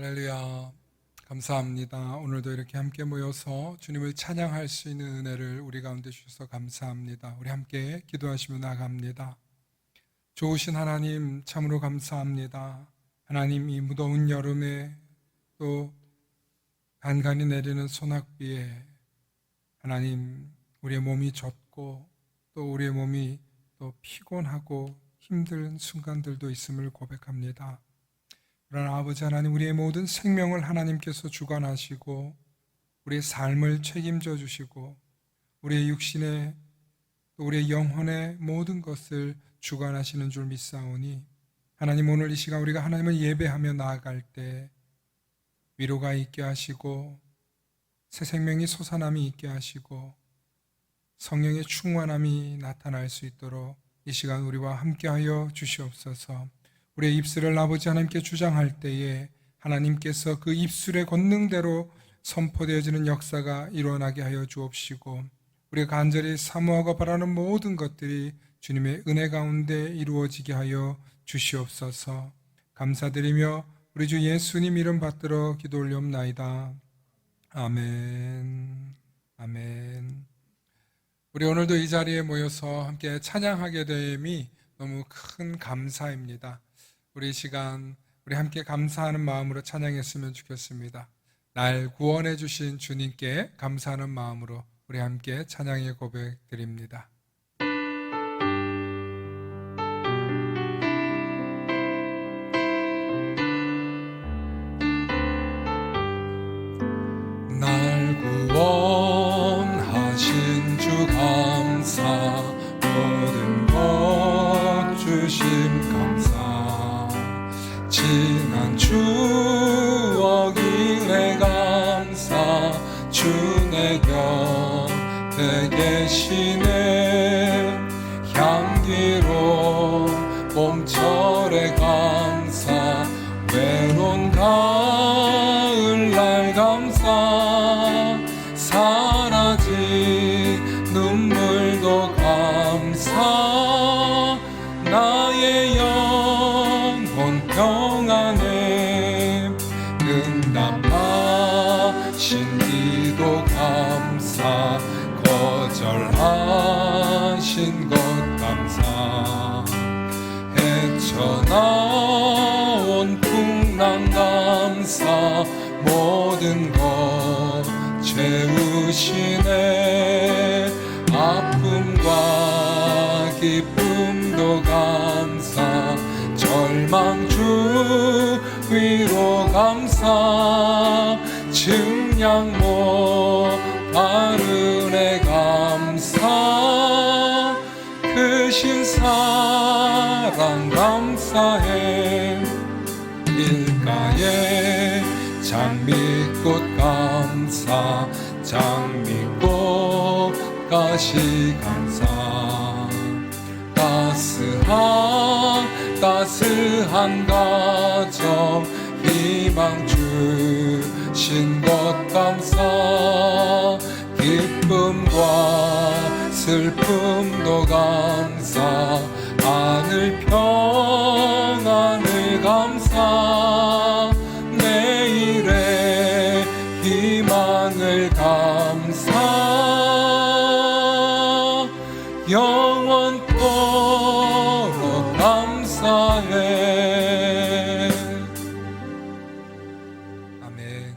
할렐루야. 감사합니다. 오늘도 이렇게 함께 모여서 주님을 찬양할 수 있는 은혜를 우리 가운데 주셔서 감사합니다. 우리 함께 기도하시며 나갑니다. 좋으신 하나님 참으로 감사합니다. 하나님, 이 무더운 여름에 또 간간히 내리는 소낙비에 하나님, 우리의 몸이 젖고 또 우리의 몸이 또 피곤하고 힘든 순간들도 있음을 고백합니다. 그러나 아버지 하나님, 우리의 모든 생명을 하나님께서 주관하시고 우리의 삶을 책임져 주시고 우리의 육신의 또 우리의 영혼의 모든 것을 주관하시는 줄 믿사오니 하나님, 오늘 이 시간 우리가 하나님을 예배하며 나아갈 때 위로가 있게 하시고 새 생명이 솟아남이 있게 하시고 성령의 충만함이 나타날 수 있도록 이 시간 우리와 함께하여 주시옵소서. 우리의 입술을 아버지 하나님께 주장할 때에 하나님께서 그 입술의 권능대로 선포되어지는 역사가 일어나게 하여 주옵시고 우리가 간절히 사모하고 바라는 모든 것들이 주님의 은혜 가운데 이루어지게 하여 주시옵소서. 감사드리며 우리 주 예수님 이름 받들어 기도 올리옵나이다. 아멘. 아멘. 우리 오늘도 이 자리에 모여서 함께 찬양하게 됨이 너무 큰 감사입니다. 우리 시간 우리 함께 감사하는 마음으로 찬양했으면 좋겠습니다. 날 구원해 주신 주님께 감사하는 마음으로 우리 함께 찬양의 고백 드립니다. 날 구원하신 주 감사, 모든 것 주심 감사, 지난 추억 이래 감사, 주 내 곁에 계시네, 향기로 봄철에 감사, 외로운 가을날 감사, 사라진 눈물도 감사, 나의 영혼 평안에 응답하신 기도 감사, 거절하신 것 감사, 헤쳐나온 풍랑 감사, 모든 것 채우시네, 아픔과 기쁨도 감사, 절망 주 위로 감사, 증량 못하는 애 감사, 크신 사랑 감사해, 길가에 장미꽃 감사, 장미꽃 가시 감사, 따스한 가정 희망 주신 것 감사, 기쁨과 슬픔도 감사, 하늘 평안을 감사, 내일의 희망을 감사, 영원토록 감사해. 아멘.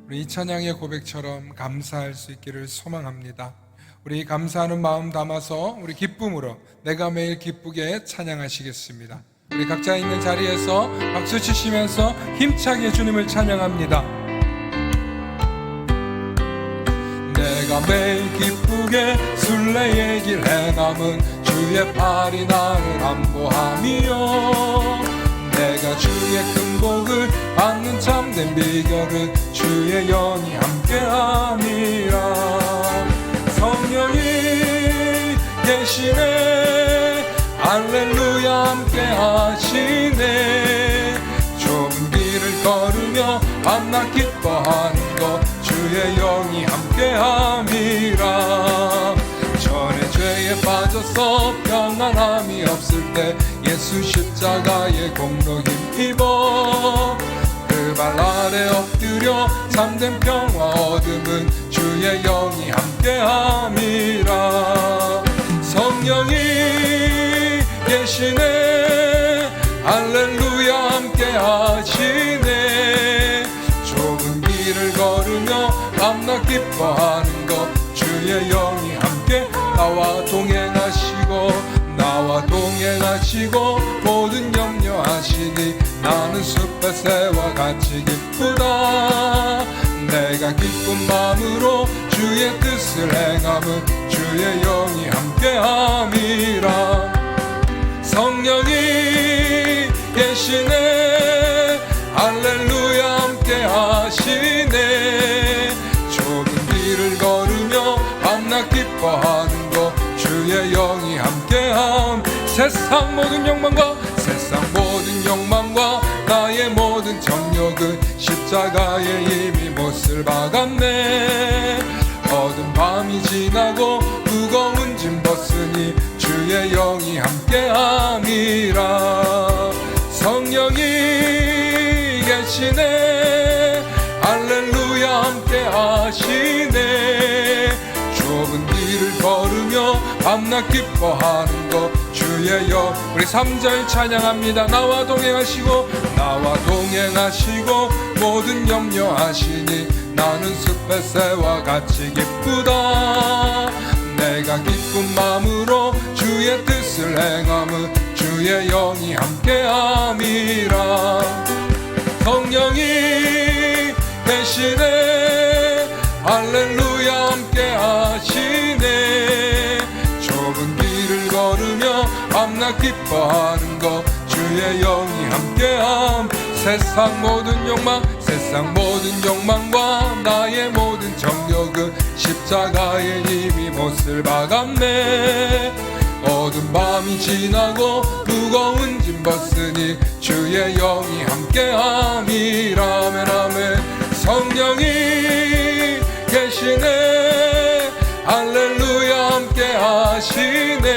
우리 이 찬양의 고백처럼 감사할 수 있기를 소망합니다. 우리 감사하는 마음 담아서 우리 기쁨으로 내가 매일 기쁘게 찬양하시겠습니다. 우리 각자 있는 자리에서 박수 치시면서 힘차게 주님을 찬양합니다. 내가 매일 기쁘게 순례의 길 해남은 주의 팔이 나를 안보함이요, 내가 주의 큰 복을 받는 참된 비결은 주의 영이 함께함이라. 성령이 계시네, 할렐루야 함께 하시네, 좁은 길을 걸으며 만나 기뻐하는 것 주의 영이 함께함이라. 전에 죄에 빠져서 평안함이 없을 때 예수 십자가의 공로 힘입어 그 발 아래 엎드려 참된 평화 얻음은 주의 영이 함께함이라. 성령이 계시네 할렐루야 함께하시네. 좁은 길을 걸으며 밤낮 기뻐하는 것 주의 영이 함께 나와 동행하시고 모든 염려하시니 나는 숲의 새와 같이 기쁘다. 내가 기쁜 마음으로 주의 뜻을 행함은 주의 영이 함께함이라. 성령이 계시네 할렐루야 함께하시네. 좁은 길을 걸으며 밤낮 기뻐하는 것 주의 영이 함께함. 세상 모든 욕망과 나의 모든 정욕은 십자가에 이미 못을 박았네. 어두운 밤이 지나고 무거운 짐 벗으니 주의 영이 함께함이라. 성령이 계시네 할렐루야 함께하시네. 좁은 길을 걸으며 밤낮 기뻐하는 것 주의 영. 우리 3절 찬양합니다. 나와 동행하시고 모든 염려하시니 나는 숲의 새와 같이 기쁘다. 내가 기쁜 마음으로 주의 뜻을 행함은 주의 영이 함께함이라. 성령이 계시네 할렐루야 함께하시네. 좁은 길을 걸으며 밤낮 기뻐하는 것 주의 영이 함께함. 세상 모든 욕망과 나의 모든 정욕은 십자가에 이미 못을 박았네. 어두운 밤이 지나고 무거운 짐 벗으니 주의 영이 함께함이라. 아멘. 성령이 계시네 할렐루야 함께하시네.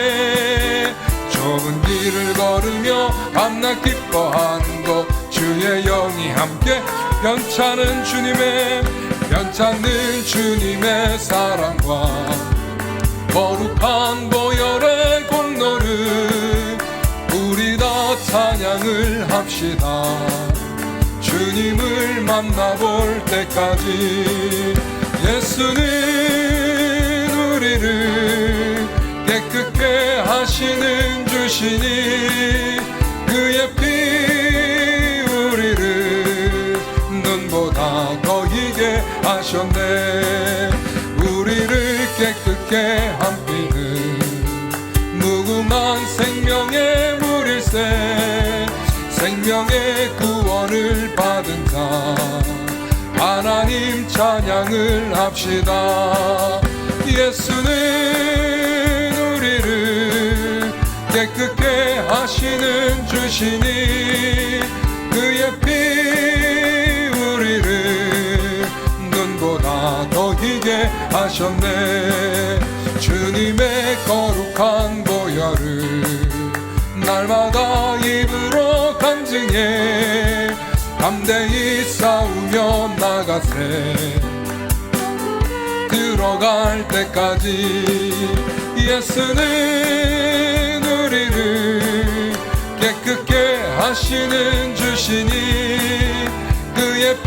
좁은 길을 걸으며 밤낮 기뻐하는 것 주의 영이 함께. 변찮는 주님의 사랑과 거룩한 보혈의 공로를 우리 다 찬양을 합시다. 주님을 만나볼 때까지. 예수는 우리를 깨끗게 하시는 주시니 그의 피 우리를 눈보다 더 희게 하셨네. 우리를 깨끗게 한 피는 무궁한 생명의 물일세. 생명의 구원을 받은 자 하나님 찬양을 합시다. 예수는 우리를 깨끗게 하시는 주시니 그의 피 우리를 눈보다 더 희게 하셨네. 주님의 거룩한 보혈을 날마다 입으로 간증해 담대히 싸우며 나가세. 들어갈 때까지. 예수는 우리를 깨끗게 하시는 주시니 그의 피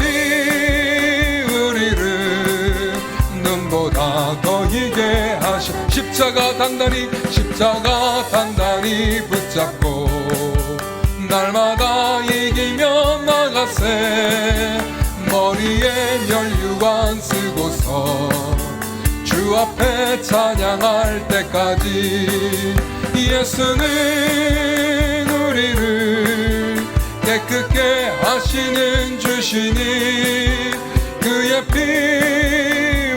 우리를 눈보다 더 희게 하시. 십자가 단단히 붙잡고 날마다 이기며 나가세. 머리에 면류관 쓰고서 주 앞에 찬양할 때까지. 예수는 우리를 깨끗게 하시는 주시니 그의 피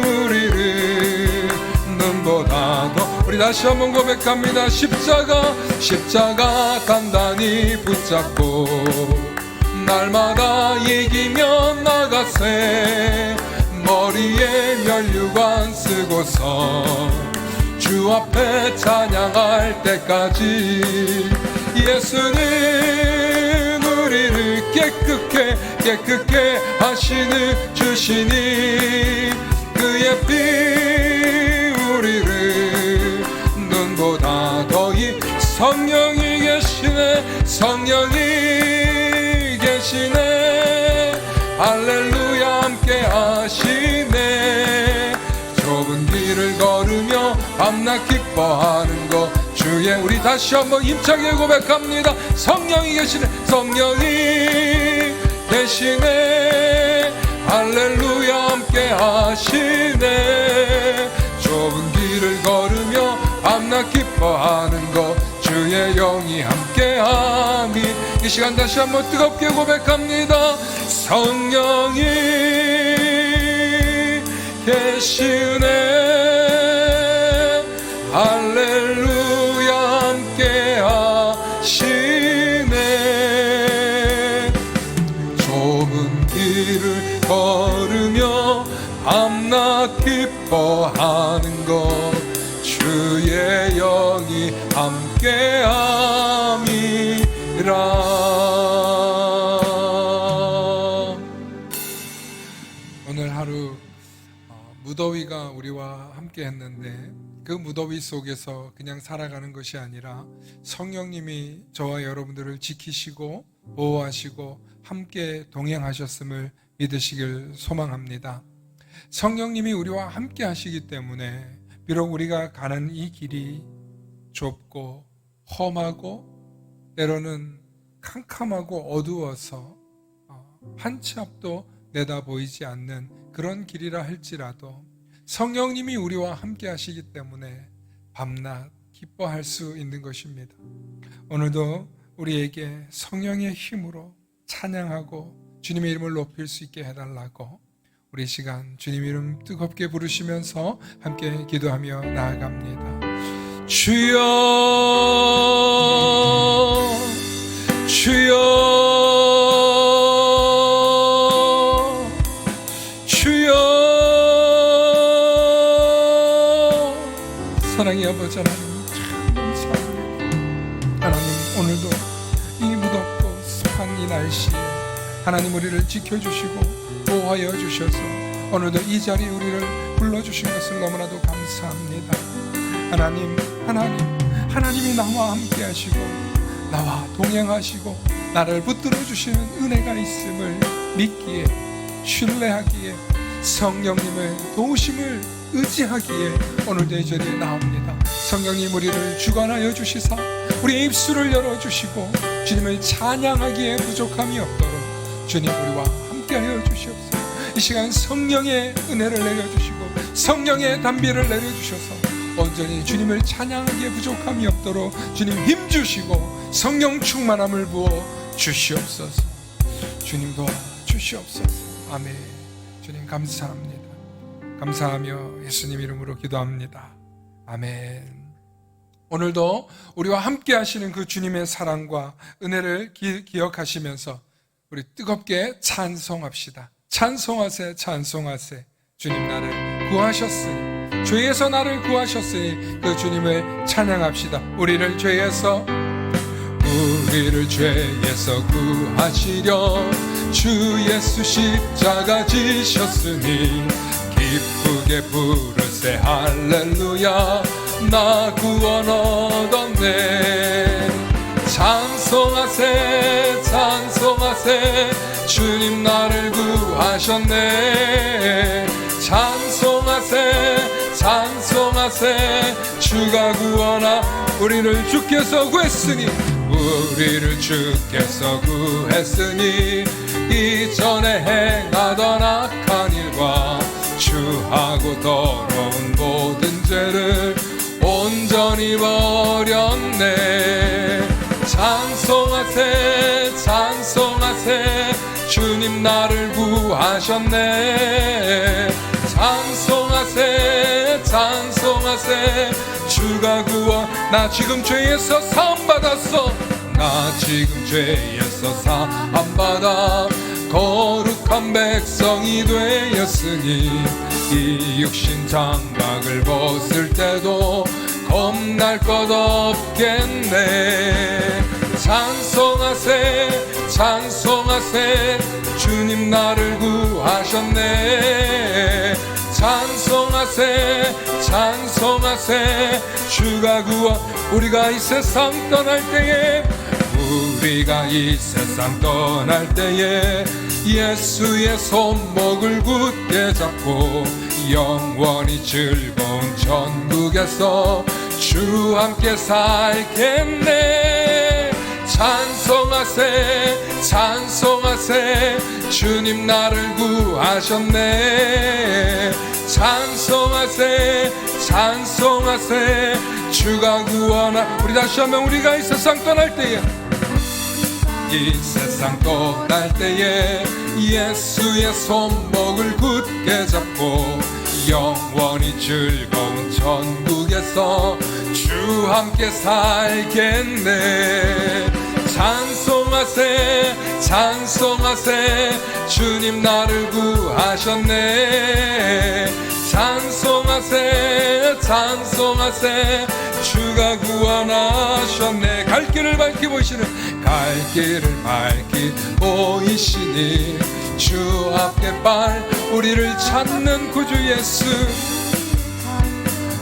우리를 눈보다 더. 우리 다시 한번 고백합니다. 십자가 단단히 붙잡고 날마다 이기며 나가세. 머리에 면류관 쓰고서 주 앞에 찬양할 때까지. 예수는 우리를 깨끗게 깨끗게 하시는 주시니 그의 피 우리를 눈보다 더히 성령이 계시네 성령이 계시네 할렐루야 함께 하시네 좁은 길을 걸으며 밤낮 기뻐하는 것 주의 우리 다시 한번 힘차게 고백합니다 성령이 계시네 성령이 계시네 할렐루야 함께 하시네 좁은 길을 걸으며 밤낮 기뻐하는 것 주의 영이 함께함이 이 시간 다시 한번 뜨겁게 고백합니다 성령이 계시네 할렐루야 함께 하시네 좁은 길을 걸으며 밤낮 기뻐하는 것 주의 영이 함께함이라 오늘 하루 무더위가 우리와 함께 했는데 그 무더위 속에서 그냥 살아가는 것이 아니라 성령님이 저와 여러분들을 지키시고 보호하시고 함께 동행하셨음을 믿으시길 소망합니다. 성령님이 우리와 함께 하시기 때문에 비록 우리가 가는 이 길이 좁고 험하고 때로는 캄캄하고 어두워서 한 치 앞도 내다 보이지 않는 그런 길이라 할지라도 성령님이 우리와 함께 하시기 때문에 밤낮 기뻐할 수 있는 것입니다. 오늘도 우리에게 성령의 힘으로 찬양하고 주님의 이름을 높일 수 있게 해달라고 우리 시간 주님 이름 뜨겁게 부르시면서 함께 기도하며 나아갑니다. 주여 주여 주여 사랑의 아버지 하나님 참 감사합니다. 하나님 오늘도 이 무덥고 습한 이 날씨에 하나님 우리를 지켜주시고 보호하여 주셔서 오늘도 이 자리에 우리를 불러주신 것을 너무나도 감사합니다. 하나님이 나와 함께 하시고 나와 동행하시고 나를 붙들어 주시는 은혜가 있음을 믿기에 신뢰하기에 성령님의 도우심을 의지하기에 오늘도 이 자리에 나옵니다. 성령님 우리를 주관하여 주시사 우리의 입술을 열어주시고 주님을 찬양하기에 부족함이 없도록 주님 우리와 함께하여 주시옵소서. 이 시간 성령의 은혜를 내려주시고 성령의 담비를 내려주셔서 온전히 주님을 찬양하기에 부족함이 없도록 주님 힘주시고 성령 충만함을 부어 주시옵소서. 주님 도와주시옵소서. 아멘. 주님 감사합니다. 감사하며 예수님 이름으로 기도합니다. 아멘. 오늘도 우리와 함께 하시는 그 주님의 사랑과 은혜를 기억하시면서 우리 뜨겁게 찬송합시다. 찬송하세 찬송하세 주님 나를 구하셨으니 죄에서 나를 구하셨으니 그 주님을 찬양합시다. 우리를 죄에서 구하시려 주 예수 십자가 지셨으니 기쁘게 부르세 할렐루야 나 구원 얻었네. 찬송하세 찬송하세 주님 나를 구하셨네. 찬송하세 찬송하세 주가 구원하 우리를 주께서 구했으니 이전에 행하던 악한 일과 주하고 더러운 모든 죄를 온전히 버렸네. 찬송하세 찬송하세 주님 나를 구하셨네. 찬송하세 찬송하세 주가 구원 나 지금 죄에서 사함받았어. 나 지금 죄에서 사함받아 거룩한 백성이 되었으니 이 육신 장막을 벗을 때도 겁날 것 없겠네. 찬송하세 찬송하세 주님 나를 구하셨네. 찬송하세 찬송하세 주가 구원. 우리가 이 세상 떠날 때에 우리가 이 세상 떠날 때에 예수의 손목을 굳게 잡고 영원히 즐거운 천국에서 주 함께 살겠네. 찬송하세 찬송하세 주님 나를 구하셨네. 찬송하세 찬송하세 주가 구원하. 우리 다시 한번 우리가 이 세상 떠날 때에 이 세상 떠날 때에 예수의 손목을 굳게 잡고 영원히 즐거운 천국에서 주 함께 살겠네. 찬송하세 찬송하세 주님 나를 구하셨네. 찬송하세 찬송하세 주가 구원하셨네. 갈 길을 밝히 보이시는 갈 길을 밝히 보이시니 주 앞에 발 우리를 찾는 구주 예수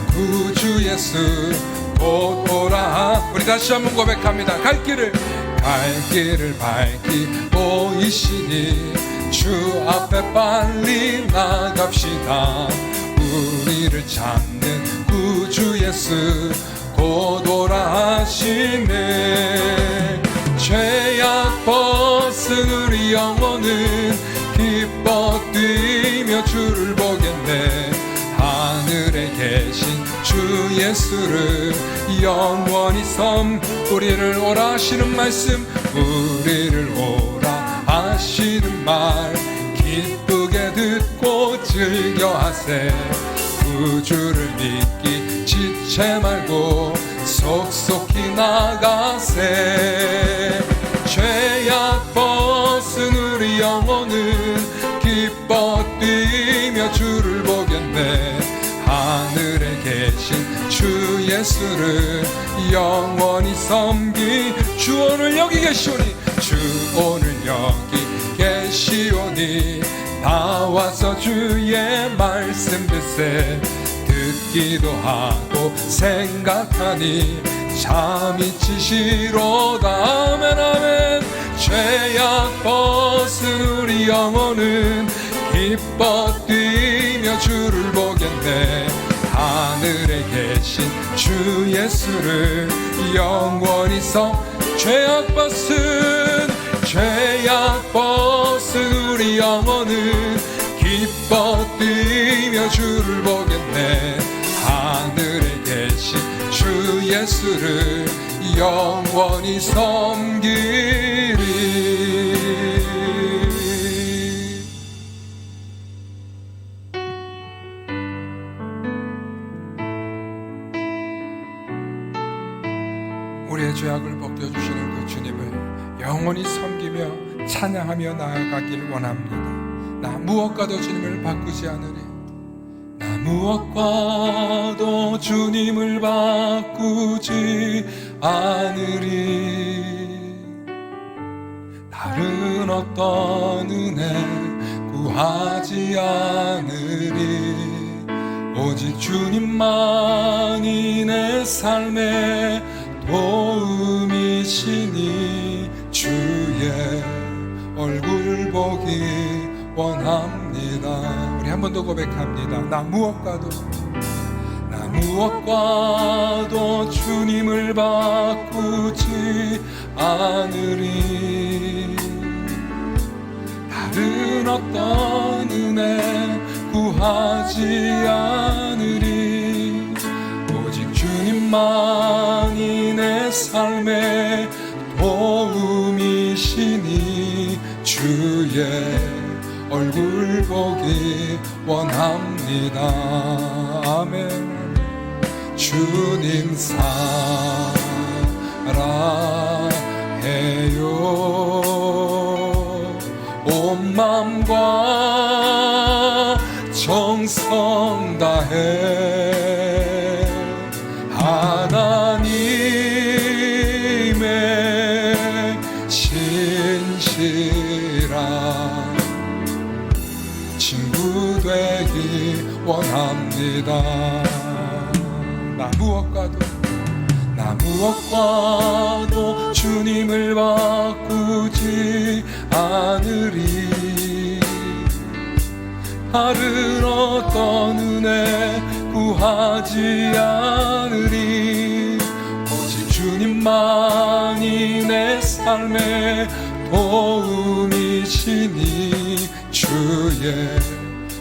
구주 예수 곧 오라. 우리 다시 한번 고백합니다. 갈 길을 밝히 보이시니 주 앞에 빨리 나갑시다. 우리를 찾는 구주 예수 곧 오라 하시네. 죄악 벗은 우리 영혼은 기뻐 뛰며 주를 보겠네. 하늘에 계신 주 예수를 영원히 우리를 오라 하시는 말씀 우리를 오라 하시는 말 기쁘게 듣고 즐겨하세. 구주를 믿기 지체 말고 속속히 나가세. 죄악 벗은 우리 영혼은 기뻐 뛰며 주를 보겠네. 하늘에 계신 주 예수를 영원히 섬기. 주 오늘 여기 계시오니 주 오늘 여기 계시오니 나와서 주의 말씀 듣세. 듣기도 하고 생각하니 잠이 치시로다. 아멘 아멘. 죄악 벗은 우리 영혼은 기뻐 뛰며 주를 보겠네. 하늘에 계신 주 예수를 영원히 죄악 벗은 우리 영혼은 기뻐 뛰며 주를 보겠네. 하늘에 계신 주 예수를 영원히 섬기리. 우리의 죄악을 벗겨주시는 그 주님을 영원히 섬기며 찬양하며 나아가길 원합니다. 나 무엇과도 주님을 바꾸지 않으리. 나 무엇과도 주님을 바꾸지 않으리. 다른 어떤 은혜 구하지 않으리. 오직 주님만이 내 삶의 도움이시니 주의 얼굴 보기 원합니다. 우리 한 번 더 고백합니다. 나 무엇과도 주님을 바꾸지 않으리. 다른 어떤 은혜 구하지 않으리. 오직 주님만이 내 삶의 도움이시니 주의 얼굴 보기 원합니다. 아멘. 주님 사랑해요. 온 맘과 정성 다해 하나님의 신실하신 나 무엇과도 주님을 바꾸지 않으리. 다른 어떤 은혜 구하지 않으리. 오직 주님만이 내 삶의 도움이시니 주의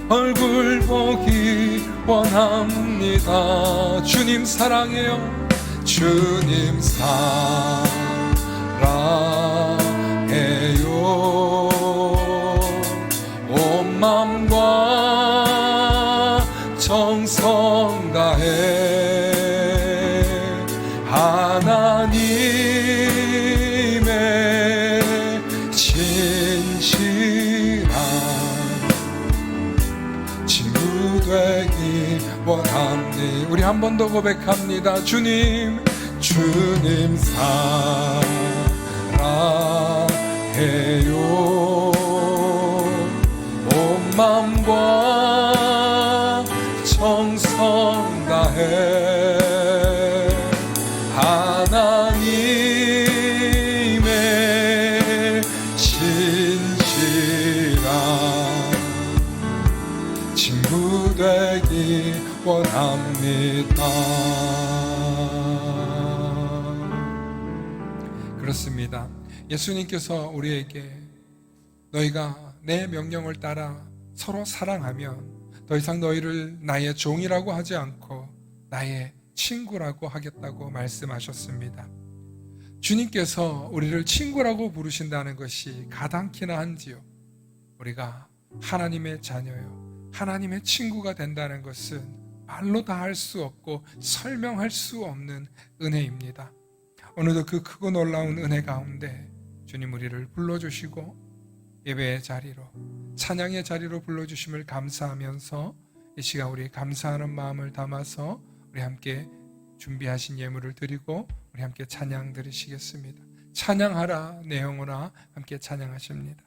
얼굴 보기 원합니다. 주님 사랑해요. 주님 사랑해요. 온 마음과 정성 다해 하나님의 진실한 친구 되기 원합니다. 우리 한 번 더 고백합니다. 주님 사랑해요. 온 마음과 정성 다해 하나님의 진실한 친구 되기 원합니다. 그렇습니다. 예수님께서 우리에게 너희가 내 명령을 따라 서로 사랑하면 더 이상 너희를 나의 종이라고 하지 않고 나의 친구라고 하겠다고 말씀하셨습니다. 주님께서 우리를 친구라고 부르신다는 것이 가당키나 한지요. 우리가 하나님의 자녀요, 하나님의 친구가 된다는 것은 말로 다 할 수 없고 설명할 수 없는 은혜입니다. 오늘도 그 크고 놀라운 은혜 가운데 주님 우리를 불러주시고 예배의 자리로, 찬양의 자리로 불러주심을 감사하면서 이 시간 우리 감사하는 마음을 담아서 우리 함께 준비하신 예물을 드리고 우리 함께 찬양 드리시겠습니다. 찬양하라 내 영혼아, 함께 찬양하십니다.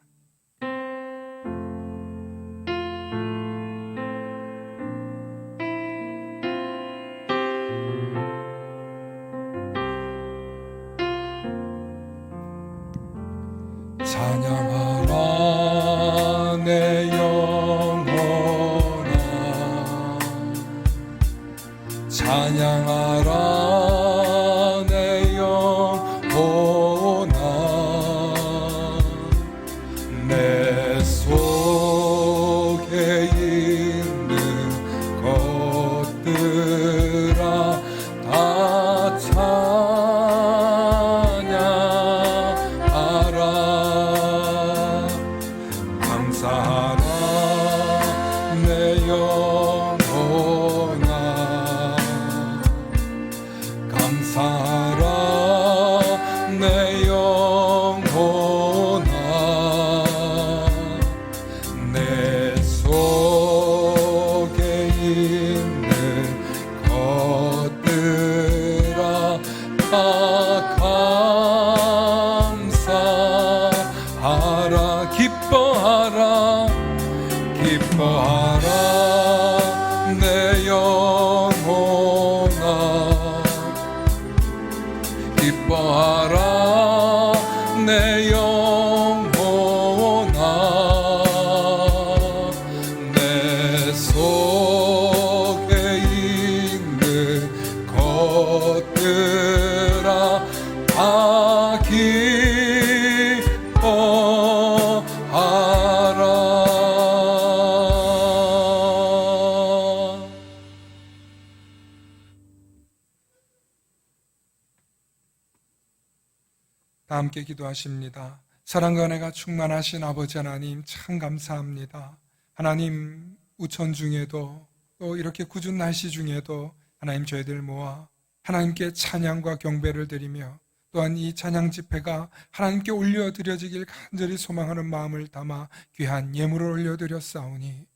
찬양하라 내 영혼아, 찬양하라 내 영혼아, 내 속에 있는 것들아 다 찬양하라. 감사하라 내 영혼아, 감사하라 내 영혼아, 내 속에 있는 것들아 다 감사하라. 기뻐하라, 기뻐하라 내 영혼아, 기뻐하라 내 영혼아, 내 속에 있는 것들아 다 기뻐하라. 다 함께 기도하십니다. 사랑과 은혜가 충만하신 아버지 하나님, 참 감사합니다. 하나님, 우천 중에도 또 이렇게 궂은 날씨 중에도 하나님 저희들 모아 하나님께 찬양과 경배를 드리며 또한 이 찬양 집회가 하나님께 올려드려지길 간절히 소망하는 마음을 담아 귀한 예물을 올려드렸사오니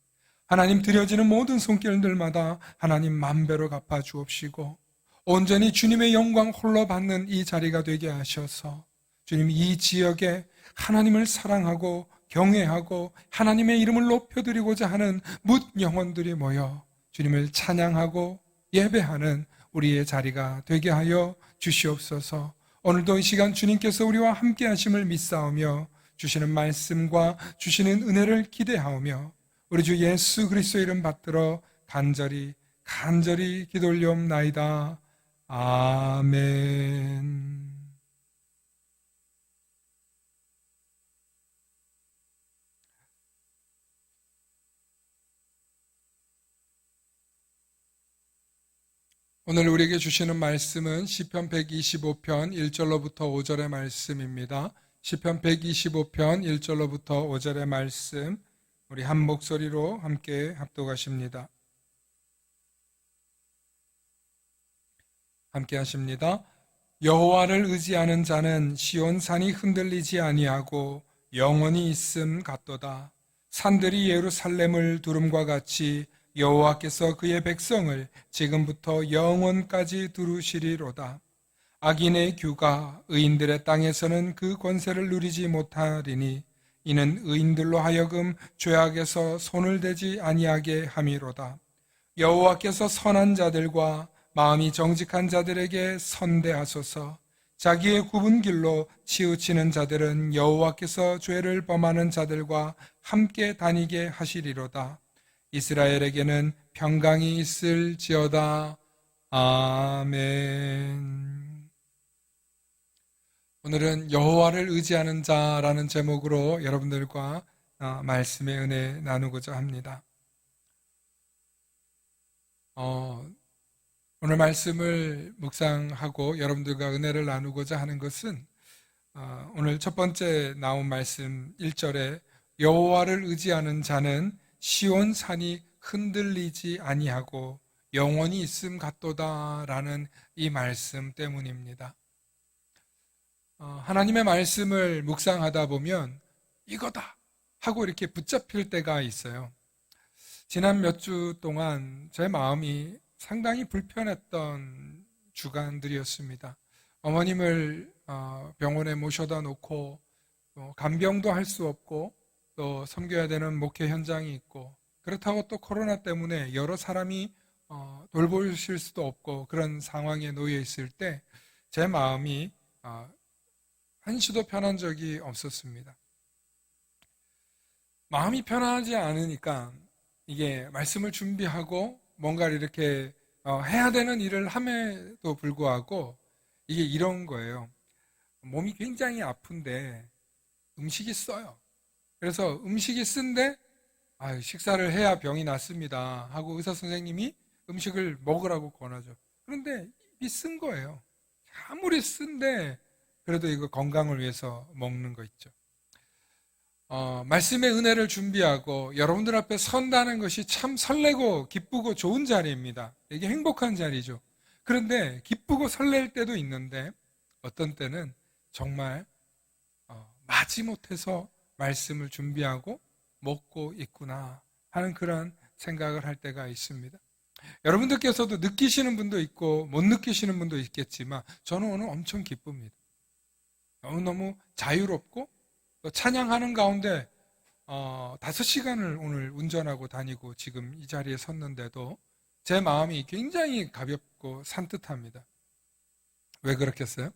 하나님 드려지는 모든 손길들마다 하나님 만배로 갚아 주옵시고 온전히 주님의 영광 홀로 받는 이 자리가 되게 하셔서 주님 이 지역에 하나님을 사랑하고 경외하고 하나님의 이름을 높여드리고자 하는 뭇 영혼들이 모여 주님을 찬양하고 예배하는 우리의 자리가 되게 하여 주시옵소서. 오늘도 이 시간 주님께서 우리와 함께 하심을 믿사오며 주시는 말씀과 주시는 은혜를 기대하오며 우리 주 예수 그리스도의 이름 받들어 간절히 기도 올리옵나이다. 아멘. 오늘 우리에게 주시는 말씀은 시편 125편 1절로부터 5절의 말씀입니다. 시편 125편 1절로부터 5절의 말씀, 우리 한 목소리로 함께 합독하십니다. 함께 하십니다. 여호와를 의지하는 자는 시온 산이 흔들리지 아니하고 영원히 있음 같도다. 산들이 예루살렘을 두름과 같이 여호와께서 그의 백성을 지금부터 영원까지 두루시리로다. 악인의 규가 의인들의 땅에서는 그 권세를 누리지 못하리니 이는 의인들로 하여금 죄악에서 손을 대지 아니하게 함이로다. 여호와께서 선한 자들과 마음이 정직한 자들에게 선대하소서. 자기의 굽은 길로 치우치는 자들은 여호와께서 죄를 범하는 자들과 함께 다니게 하시리로다. 이스라엘에게는 평강이 있을지어다. 아멘. 오늘은 여호와를 의지하는 자라는 제목으로 여러분들과 말씀의 은혜 나누고자 합니다. 오늘 말씀을 묵상하고 여러분들과 은혜를 나누고자 하는 것은 오늘 첫 번째 나온 말씀 1절에 여호와를 의지하는 자는 시온 산이 흔들리지 아니하고 영원히 있음 같도다라는 이 말씀 때문입니다. 하나님의 말씀을 묵상하다 보면 이거다 하고 이렇게 붙잡힐 때가 있어요. 지난 몇 주 동안 제 마음이 상당히 불편했던 주간들이었습니다. 어머님을 병원에 모셔다 놓고 간병도 할 수 없고 또 섬겨야 되는 목회 현장이 있고 그렇다고 또 코로나 때문에 여러 사람이 돌보실 수도 없고 그런 상황에 놓여 있을 때 제 마음이 한시도 편한 적이 없었습니다. 마음이 편하지 않으니까 이게 말씀을 준비하고 뭔가를 이렇게 해야 되는 일을 함에도 불구하고 이게 이런 거예요. 몸이 굉장히 아픈데 음식이 써요. 그래서 음식이 쓴데 식사를 해야 병이 낫습니다 하고 의사 선생님이 음식을 먹으라고 권하죠. 그런데 이 쓴 거예요. 아무리 쓴데 그래도 이거 건강을 위해서 먹는 거 있죠. 말씀의 은혜를 준비하고 여러분들 앞에 선다는 것이 참 설레고 기쁘고 좋은 자리입니다. 이게 행복한 자리죠. 그런데 기쁘고 설렐 때도 있는데 어떤 때는 정말 마지못해서 말씀을 준비하고 먹고 있구나 하는 그런 생각을 할 때가 있습니다. 여러분들께서도 느끼시는 분도 있고 못 느끼시는 분도 있겠지만 저는 오늘 엄청 기쁩니다. 너무너무 자유롭고 또 찬양하는 가운데 5시간을 오늘 운전하고 다니고 지금 이 자리에 섰는데도 제 마음이 굉장히 가볍고 산뜻합니다. 왜 그렇겠어요?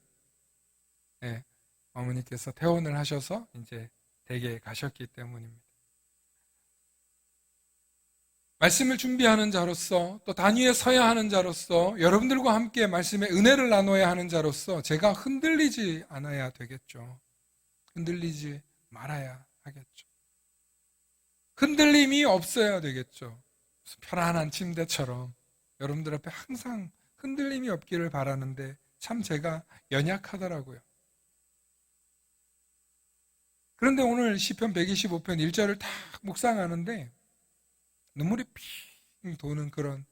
네, 어머니께서 퇴원을 하셔서 이제 댁에 가셨기 때문입니다. 말씀을 준비하는 자로서 또 단위에 서야 하는 자로서 여러분들과 함께 말씀의 은혜를 나눠야 하는 자로서 제가 흔들리지 않아야 되겠죠. 흔들리지 말아야 하겠죠. 흔들림이 없어야 되겠죠. 편안한 침대처럼 여러분들 앞에 항상 흔들림이 없기를 바라는데 참 제가 연약하더라고요. 그런데 오늘 시편 125편 1절을 딱 묵상하는데 눈물이 핑 도는 그런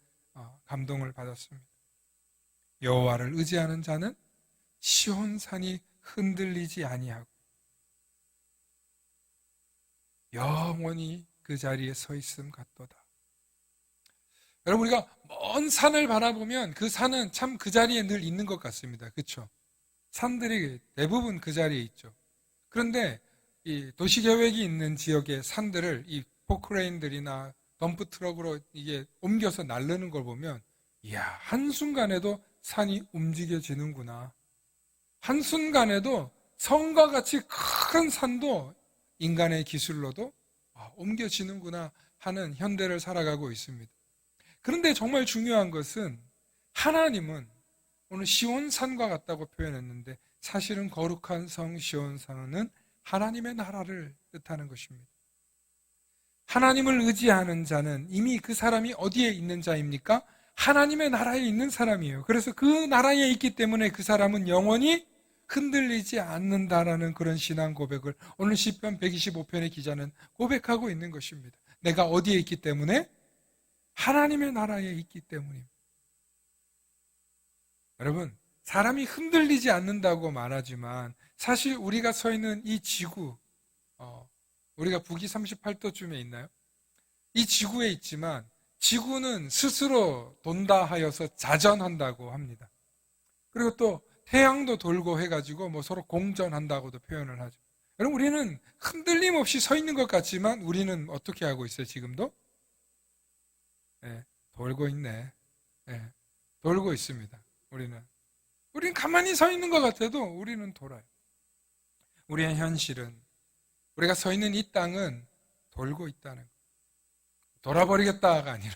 감동을 받았습니다. 여호와를 의지하는 자는 시온산이 흔들리지 아니하고 영원히 그 자리에 서 있음 같도다. 여러분, 우리가 먼 산을 바라보면 그 산은 참 그 자리에 늘 있는 것 같습니다. 그렇죠? 산들이 대부분 그 자리에 있죠. 그런데 이 도시계획이 있는 지역의 산들을 이 포크레인들이나 덤프 트럭으로 이게 옮겨서 나르는 걸 보면, 이야, 한순간에도 산이 움직여지는구나. 한순간에도 성과 같이 큰 산도 인간의 기술로도 옮겨지는구나 하는 현대를 살아가고 있습니다. 그런데 정말 중요한 것은 하나님은 오늘 시온산과 같다고 표현했는데 사실은 거룩한 성 시온산은 하나님의 나라를 뜻하는 것입니다. 하나님을 의지하는 자는 이미 그 사람이 어디에 있는 자입니까? 하나님의 나라에 있는 사람이에요. 그래서 그 나라에 있기 때문에 그 사람은 영원히 흔들리지 않는다라는 그런 신앙 고백을 오늘 시편 125편의 기자는 고백하고 있는 것입니다. 내가 어디에 있기 때문에? 하나님의 나라에 있기 때문입니다. 여러분, 사람이 흔들리지 않는다고 말하지만 사실 우리가 서 있는 이 지구, 우리가 북위 38도쯤에 있나요? 이 지구에 있지만 지구는 스스로 돈다 하여서 자전한다고 합니다. 그리고 또 태양도 돌고 해가지고 뭐 서로 공전한다고도 표현을 하죠. 여러분, 우리는 흔들림 없이 서 있는 것 같지만 우리는 어떻게 하고 있어요, 지금도? 돌고 있네. 돌고 있습니다. 우리는 가만히 서 있는 것 같아도 우리는 돌아요. 우리의 현실은, 우리가 서 있는 이 땅은 돌고 있다는 거예요. 돌아버리겠다가 아니라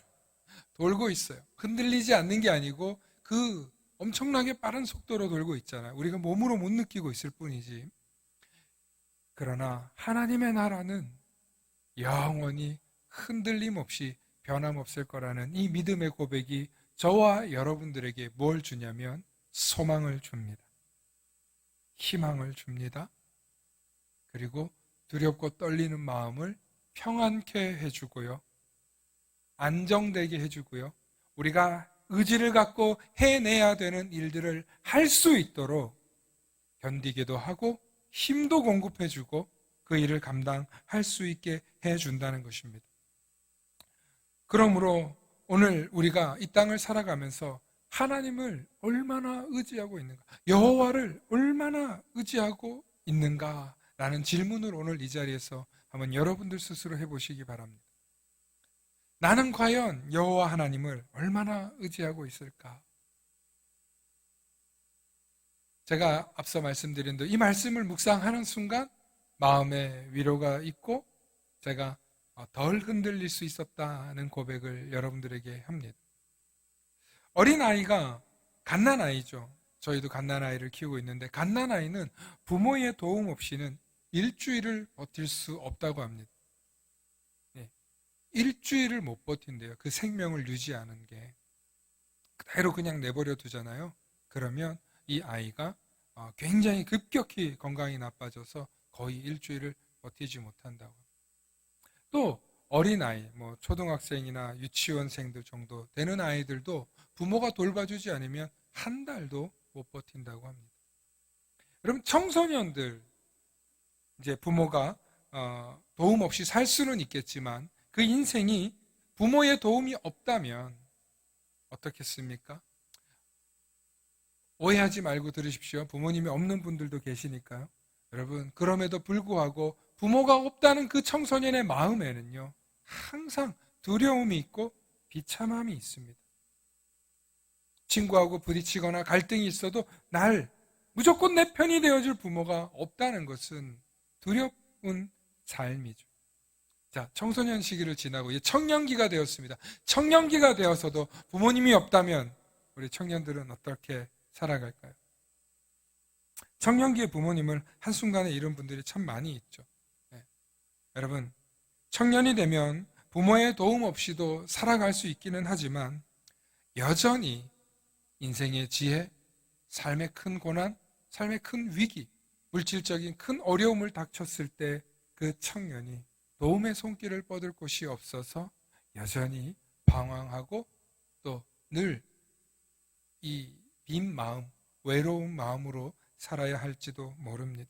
돌고 있어요. 흔들리지 않는 게 아니고 그 엄청나게 빠른 속도로 돌고 있잖아요. 우리가 몸으로 못 느끼고 있을 뿐이지. 그러나 하나님의 나라는 영원히 흔들림 없이 변함없을 거라는 이 믿음의 고백이 저와 여러분들에게 뭘 주냐면 소망을 줍니다. 희망을 줍니다. 그리고 두렵고 떨리는 마음을 평안케 해주고요. 안정되게 해주고요. 우리가 의지를 갖고 해내야 되는 일들을 할 수 있도록 견디기도 하고 힘도 공급해주고 그 일을 감당할 수 있게 해준다는 것입니다. 그러므로 오늘 우리가 이 땅을 살아가면서 하나님을 얼마나 의지하고 있는가, 여호와를 얼마나 의지하고 있는가라는 질문을 오늘 이 자리에서 한번 여러분들 스스로 해보시기 바랍니다. 나는 과연 여호와 하나님을 얼마나 의지하고 있을까? 제가 앞서 말씀드린 대로 이 말씀을 묵상하는 순간 마음에 위로가 있고 제가 덜 흔들릴 수 있었다는 고백을 여러분들에게 합니다. 어린아이가 갓난아이죠. 저희도 갓난아이를 키우고 있는데 갓난아이는 부모의 도움 없이는 일주일을 버틸 수 없다고 합니다. 일주일을 못 버틴대요. 그 생명을 유지하는 게. 그대로 그냥 내버려 두잖아요. 그러면 이 아이가 굉장히 급격히 건강이 나빠져서 거의 일주일을 버티지 못한다고. 또 어린아이, 뭐 초등학생이나 유치원생들 정도 되는 아이들도 부모가 돌봐주지 않으면 한 달도 못 버틴다고 합니다. 여러분, 청소년들, 이제 부모가 도움 없이 살 수는 있겠지만 그 인생이 부모의 도움이 없다면 어떻겠습니까? 오해하지 말고 들으십시오. 부모님이 없는 분들도 계시니까요. 여러분, 그럼에도 불구하고 부모가 없다는 그 청소년의 마음에는요, 항상 두려움이 있고 비참함이 있습니다. 친구하고 부딪히거나 갈등이 있어도 무조건 내 편이 되어줄 부모가 없다는 것은 두려운 삶이죠. 자, 청소년 시기를 지나고 이제 청년기가 되었습니다. 청년기가 되어서도 부모님이 없다면 우리 청년들은 어떻게 살아갈까요? 청년기의 부모님을 한순간에 잃은 분들이 참 많이 있죠. 여러분, 청년이 되면 부모의 도움 없이도 살아갈 수 있기는 하지만 여전히 인생의 지혜, 삶의 큰 고난, 삶의 큰 위기, 물질적인 큰 어려움을 닥쳤을 때 그 청년이 도움의 손길을 뻗을 곳이 없어서 여전히 방황하고 또 늘 이 빈 마음, 외로운 마음으로 살아야 할지도 모릅니다.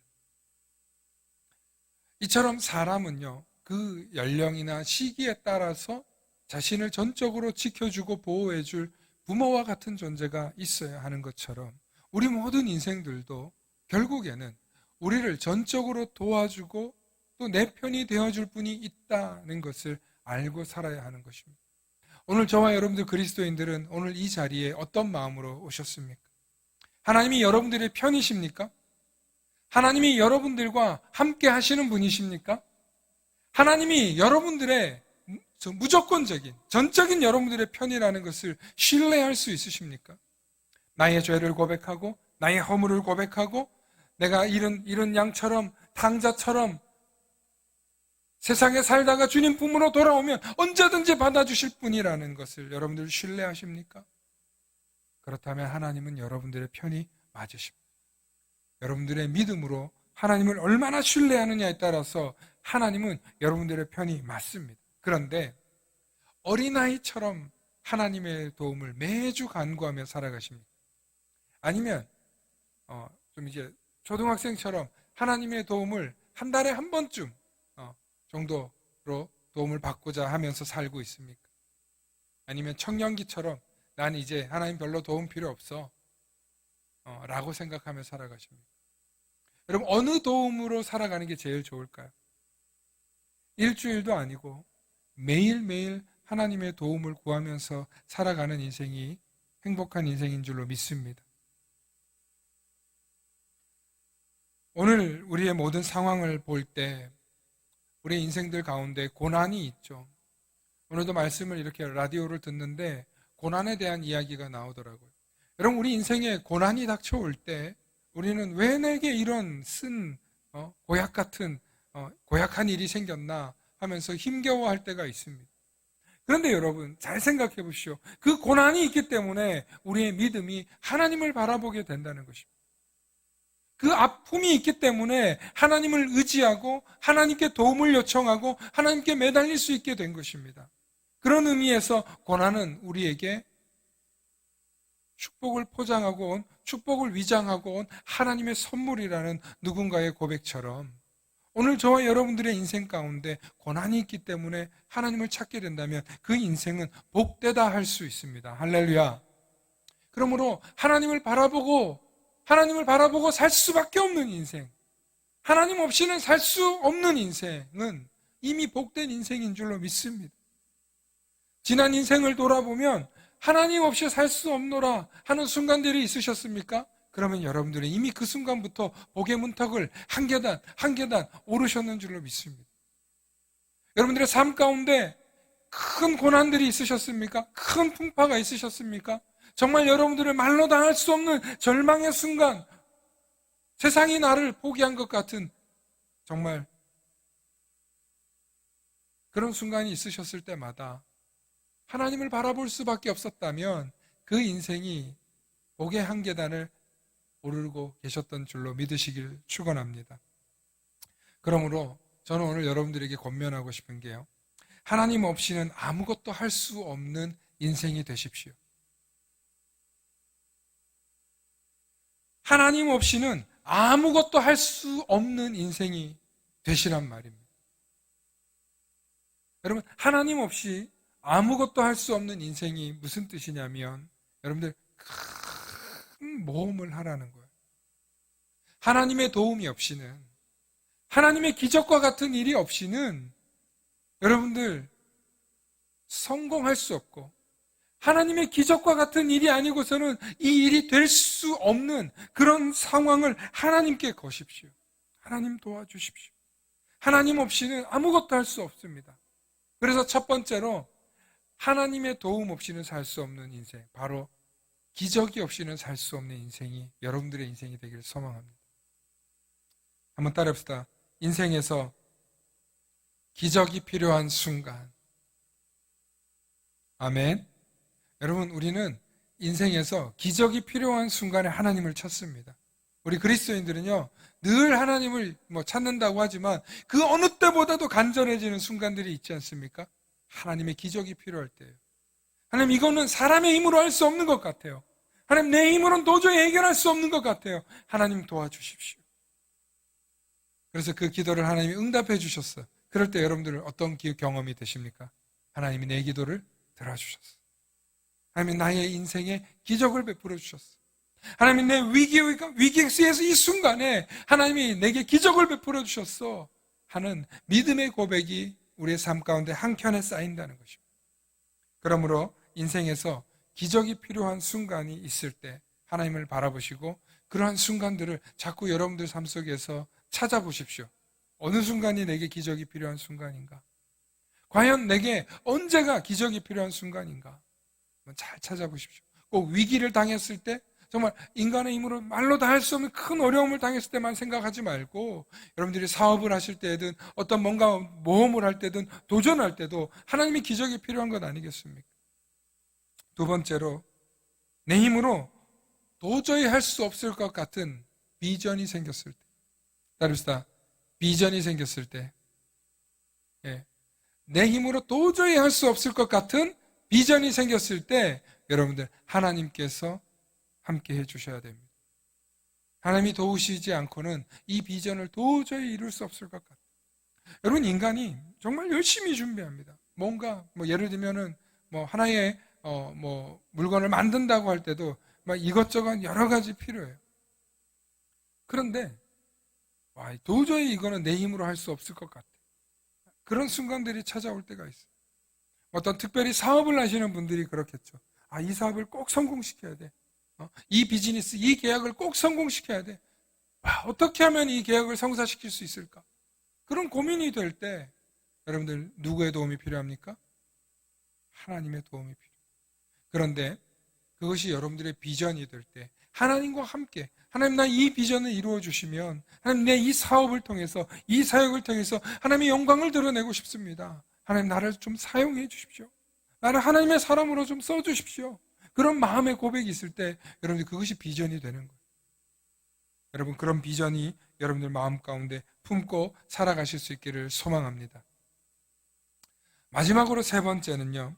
이처럼 사람은요, 그 연령이나 시기에 따라서 자신을 전적으로 지켜주고 보호해줄 부모와 같은 존재가 있어야 하는 것처럼 우리 모든 인생들도 결국에는 우리를 전적으로 도와주고 또 내 편이 되어줄 분이 있다는 것을 알고 살아야 하는 것입니다. 오늘 저와 여러분들 그리스도인들은 오늘 이 자리에 어떤 마음으로 오셨습니까? 하나님이 여러분들의 편이십니까? 하나님이 여러분들과 함께 하시는 분이십니까? 하나님이 여러분들의 무조건적인, 전적인 여러분들의 편이라는 것을 신뢰할 수 있으십니까? 나의 죄를 고백하고 나의 허물을 고백하고 내가 이런 양처럼 탕자처럼 세상에 살다가 주님 품으로 돌아오면 언제든지 받아주실 분이라는 것을 여러분들 신뢰하십니까? 그렇다면 하나님은 여러분들의 편이 맞으십니다. 여러분들의 믿음으로 하나님을 얼마나 신뢰하느냐에 따라서 하나님은 여러분들의 편이 맞습니다. 그런데 어린아이처럼 하나님의 도움을 매주 간구하며 살아가십니까? 아니면 좀 이제 초등학생처럼 하나님의 도움을 한 달에 한 번쯤 정도로 도움을 받고자 하면서 살고 있습니까? 아니면 청년기처럼 난 이제 하나님 별로 도움 필요 없어 라고 생각하며 살아가십니까? 여러분, 어느 도움으로 살아가는 게 제일 좋을까요? 일주일도 아니고 매일매일 하나님의 도움을 구하면서 살아가는 인생이 행복한 인생인 줄로 믿습니다. 오늘 우리의 모든 상황을 볼 때 우리의 인생들 가운데 고난이 있죠. 오늘도 말씀을 이렇게 라디오를 듣는데 고난에 대한 이야기가 나오더라고요. 여러분, 우리 인생에 고난이 닥쳐올 때 우리는 왜 내게 이런 고약 같은 고약한 일이 생겼나 하면서 힘겨워할 때가 있습니다. 그런데 여러분, 잘 생각해 보십시오. 그 고난이 있기 때문에 우리의 믿음이 하나님을 바라보게 된다는 것입니다. 그 아픔이 있기 때문에 하나님을 의지하고 하나님께 도움을 요청하고 하나님께 매달릴 수 있게 된 것입니다. 그런 의미에서 고난은 우리에게 축복을 포장하고 온, 축복을 위장하고 온 하나님의 선물이라는 누군가의 고백처럼 오늘 저와 여러분들의 인생 가운데 고난이 있기 때문에 하나님을 찾게 된다면 그 인생은 복되다 할 수 있습니다. 할렐루야. 그러므로 하나님을 바라보고 살 수밖에 없는 인생, 하나님 없이는 살 수 없는 인생은 이미 복된 인생인 줄로 믿습니다. 지난 인생을 돌아보면 하나님 없이 살 수 없노라 하는 순간들이 있으셨습니까? 그러면 여러분들은 이미 그 순간부터 복의 문턱을 한 계단 한 계단 오르셨는 줄로 믿습니다. 여러분들의 삶 가운데 큰 고난들이 있으셨습니까? 큰 풍파가 있으셨습니까? 정말 여러분들의 말로 다 할 수 없는 절망의 순간, 세상이 나를 포기한 것 같은 정말 그런 순간이 있으셨을 때마다 하나님을 바라볼 수밖에 없었다면 그 인생이 복의 한 계단을 오르고 계셨던 줄로 믿으시길 축원합니다. 그러므로 저는 오늘 여러분들에게 권면하고 싶은 게요, 하나님 없이는 아무것도 할 수 없는 인생이 되십시오. 하나님 없이는 아무것도 할 수 없는 인생이 되시란 말입니다. 여러분, 하나님 없이 아무것도 할 수 없는 인생이 무슨 뜻이냐면 여러분들 큰 모험을 하라는 거예요. 하나님의 도움이 없이는, 하나님의 기적과 같은 일이 없이는 여러분들 성공할 수 없고, 하나님의 기적과 같은 일이 아니고서는 이 일이 될 수 없는 그런 상황을 하나님께 거십시오. 하나님 도와주십시오. 하나님 없이는 아무것도 할 수 없습니다. 그래서 첫 번째로 하나님의 도움 없이는 살 수 없는 인생, 바로 기적이 없이는 살 수 없는 인생이 여러분들의 인생이 되기를 소망합니다. 한번 따라합시다. 인생에서 기적이 필요한 순간. 아멘. 여러분, 우리는 인생에서 기적이 필요한 순간에 하나님을 찾습니다. 우리 그리스도인들은요, 늘 하나님을 찾는다고 하지만 그 어느 때보다도 간절해지는 순간들이 있지 않습니까? 하나님의 기적이 필요할 때예요. 하나님, 이거는 사람의 힘으로 할 수 없는 것 같아요. 하나님, 내 힘으로는 도저히 해결할 수 없는 것 같아요. 하나님 도와주십시오. 그래서 그 기도를 하나님이 응답해 주셨어요. 그럴 때 여러분들 어떤 경험이 되십니까? 하나님이 내 기도를 들어주셨어요. 하나님이 나의 인생에 기적을 베풀어 주셨어요. 하나님이 내 위기에서 이 순간에 하나님이 내게 기적을 베풀어 주셨어 하는 믿음의 고백이 우리의 삶 가운데 한켠에 쌓인다는 것입니다. 그러므로 인생에서 기적이 필요한 순간이 있을 때 하나님을 바라보시고 그러한 순간들을 자꾸 여러분들 삶 속에서 찾아보십시오. 어느 순간이 내게 기적이 필요한 순간인가? 과연 내게 언제가 기적이 필요한 순간인가? 잘 찾아보십시오. 꼭 위기를 당했을 때, 정말 인간의 힘으로 말로 다 할 수 없는 큰 어려움을 당했을 때만 생각하지 말고, 여러분들이 사업을 하실 때든 어떤 뭔가 모험을 할 때든 도전할 때도 하나님의 기적이 필요한 것 아니겠습니까? 두 번째로, 내 힘으로 도저히 할 수 없을 것 같은 비전이 생겼을 때, 따릅시다. 비전이 생겼을 때, 내 힘으로 도저히 할 수 없을 것 같은 비전이 생겼을 때 여러분들 하나님께서 함께 해주셔야 됩니다. 하나님이 도우시지 않고는 이 비전을 도저히 이룰 수 없을 것 같아요. 여러분, 인간이 정말 열심히 준비합니다. 뭔가 예를 들면은 하나의 물건을 만든다고 할 때도 막 이것저것 여러 가지 필요해요. 그런데 도저히 이거는 내 힘으로 할 수 없을 것 같아. 그런 순간들이 찾아올 때가 있어요. 어떤 특별히 사업을 하시는 분들이 그렇겠죠. 이 사업을 꼭 성공시켜야 돼. 이 비즈니스, 이 계약을 꼭 성공시켜야 돼. 어떻게 하면 이 계약을 성사시킬 수 있을까? 그런 고민이 될 때 여러분들 누구의 도움이 필요합니까? 하나님의 도움이 필요해요. 그런데 그것이 여러분들의 비전이 될 때 하나님과 함께 하나님, 나 이 비전을 이루어 주시면 하나님, 내 이 사업을 통해서 이 사역을 통해서 하나님의 영광을 드러내고 싶습니다. 하나님, 나를 좀 사용해 주십시오. 나를 하나님의 사람으로 좀 써주십시오. 그런 마음의 고백이 있을 때 여러분들 그것이 비전이 되는 거예요. 여러분, 그런 비전이 여러분들 마음 가운데 품고 살아가실 수 있기를 소망합니다. 마지막으로 세 번째는요,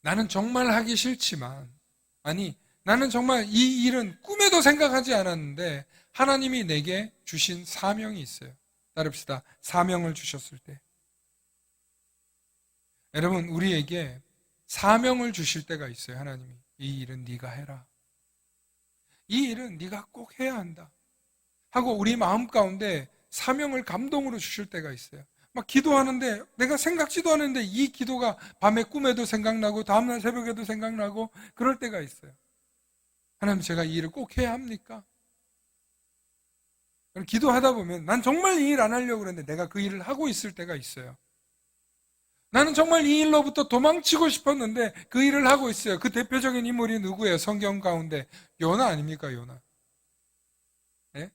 나는 정말 하기 싫지만, 나는 정말 이 일은 꿈에도 생각하지 않았는데 하나님이 내게 주신 사명이 있어요. 따릅시다. 사명을 주셨을 때. 여러분, 우리에게 사명을 주실 때가 있어요. 하나님이 이 일은 네가 해라. 이 일은 네가 꼭 해야 한다 하고 우리 마음 가운데 사명을 감동으로 주실 때가 있어요. 막 기도하는데 내가 생각지도 않았는데 이 기도가 밤에 꿈에도 생각나고 다음날 새벽에도 생각나고 그럴 때가 있어요. 하나님, 제가 이 일을 꼭 해야 합니까? 기도하다 보면 난 정말 이 일 안 하려고 그랬는데 내가 그 일을 하고 있을 때가 있어요. 나는 정말 이 일로부터 도망치고 싶었는데 그 일을 하고 있어요. 그 대표적인 인물이 누구예요? 성경 가운데 요나 아닙니까? 요나. 네?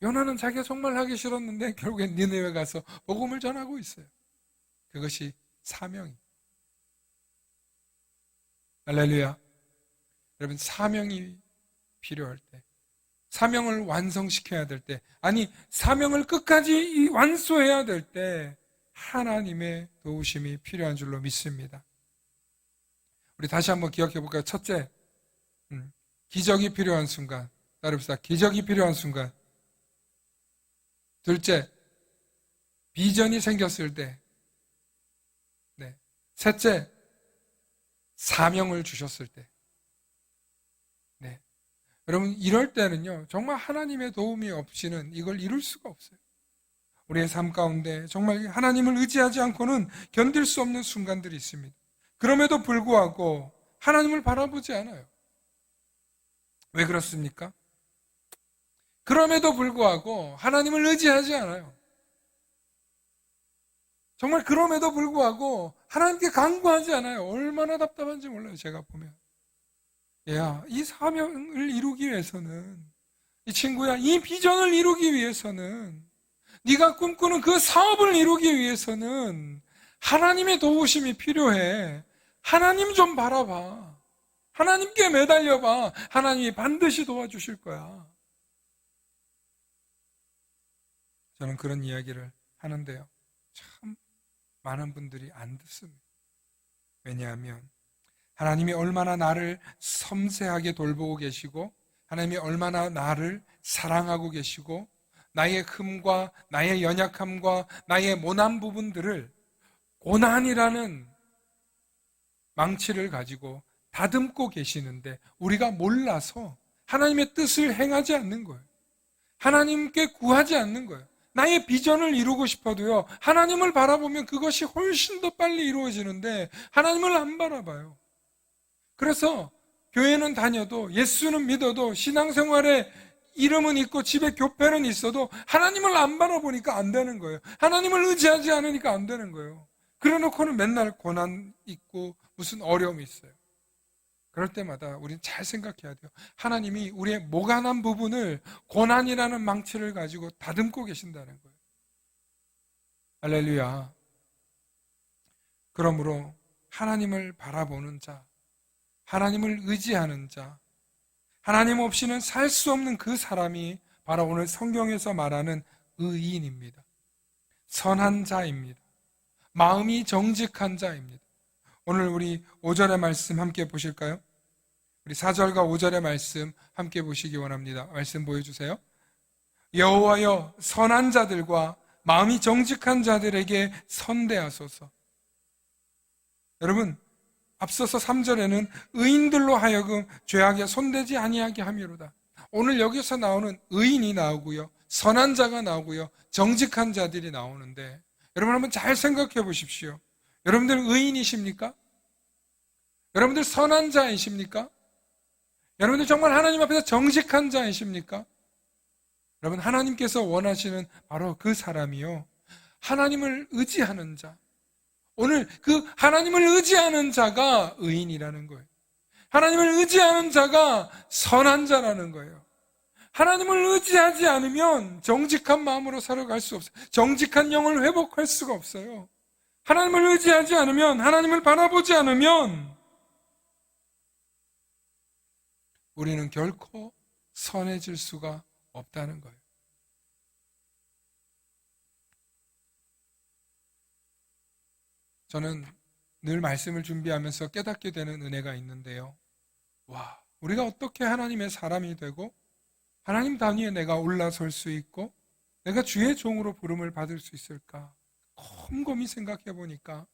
요나는 자기가 정말 하기 싫었는데 결국엔 니느웨 가서 복음을 전하고 있어요. 그것이 사명이. 할렐루야. 여러분, 사명이 필요할 때, 사명을 완성시켜야 될 때, 사명을 끝까지 완수해야 될 때 하나님의 도우심이 필요한 줄로 믿습니다. 우리 다시 한번 기억해 볼까요? 첫째, 기적이 필요한 순간. 따릅시다. 기적이 필요한 순간. 둘째, 비전이 생겼을 때. 네. 셋째, 사명을 주셨을 때. 네. 여러분, 이럴 때는요, 정말 하나님의 도움이 없이는 이걸 이룰 수가 없어요. 우리의 삶 가운데 정말 하나님을 의지하지 않고는 견딜 수 없는 순간들이 있습니다. 그럼에도 불구하고 하나님을 바라보지 않아요. 왜 그렇습니까? 그럼에도 불구하고 하나님을 의지하지 않아요. 정말 그럼에도 불구하고 하나님께 간구하지 않아요. 얼마나 답답한지 몰라요, 제가 보면. 야, 이 사명을 이루기 위해서는, 이 친구야, 이 비전을 이루기 위해서는, 네가 꿈꾸는 그 사업을 이루기 위해서는 하나님의 도우심이 필요해. 하나님 좀 바라봐. 하나님께 매달려봐. 하나님이 반드시 도와주실 거야. 저는 그런 이야기를 하는데요, 참 많은 분들이 안 듣습니다. 왜냐하면 하나님이 얼마나 나를 섬세하게 돌보고 계시고 하나님이 얼마나 나를 사랑하고 계시고 나의 흠과 나의 연약함과 나의 모난 부분들을 고난이라는 망치를 가지고 다듬고 계시는데 우리가 몰라서 하나님의 뜻을 행하지 않는 거예요. 하나님께 구하지 않는 거예요. 나의 비전을 이루고 싶어도요, 하나님을 바라보면 그것이 훨씬 더 빨리 이루어지는데 하나님을 안 바라봐요. 그래서 교회는 다녀도, 예수는 믿어도, 신앙생활에 이름은 있고 집에 교회는 있어도 하나님을 안 바라보니까 안 되는 거예요. 하나님을 의지하지 않으니까 안 되는 거예요. 그래 놓고는 맨날 고난 있고 무슨 어려움이 있어요. 그럴 때마다 우리는 잘 생각해야 돼요. 하나님이 우리의 모가난 부분을 고난이라는 망치를 가지고 다듬고 계신다는 거예요. 할렐루야. 그러므로 하나님을 바라보는 자, 하나님을 의지하는 자, 하나님 없이는 살 수 없는 그 사람이 바로 오늘 성경에서 말하는 의인입니다. 선한 자입니다. 마음이 정직한 자입니다. 오늘 우리 5절의 말씀 함께 보실까요? 우리 4절과 5절의 말씀 함께 보시기 원합니다. 말씀 보여주세요. 여호와여, 선한 자들과 마음이 정직한 자들에게 선대하소서. 여러분, 앞서서 3절에는 의인들로 하여금 죄악에 손대지 아니하게 함이로다. 오늘 여기서 나오는 의인이 나오고요, 선한 자가 나오고요, 정직한 자들이 나오는데, 여러분 한번 잘 생각해 보십시오. 여러분들 의인이십니까? 여러분들 선한 자이십니까? 여러분들 정말 하나님 앞에서 정직한 자이십니까? 여러분, 하나님께서 원하시는 바로 그 사람이요, 하나님을 의지하는 자. 오늘 그 하나님을 의지하는 자가 의인이라는 거예요. 하나님을 의지하는 자가 선한 자라는 거예요. 하나님을 의지하지 않으면 정직한 마음으로 살아갈 수 없어요. 정직한 영을 회복할 수가 없어요. 하나님을 의지하지 않으면, 하나님을 바라보지 않으면 우리는 결코 선해질 수가 없다는 거예요. 저는 늘 말씀을 준비하면서 깨닫게 되는 은혜가 있는데요. 와, 우리가 어떻게 하나님의 사람이 되고 하나님 단위에 내가 올라설 수 있고 내가 주의 종으로 부름을 받을 수 있을까? 곰곰이 생각해 보니까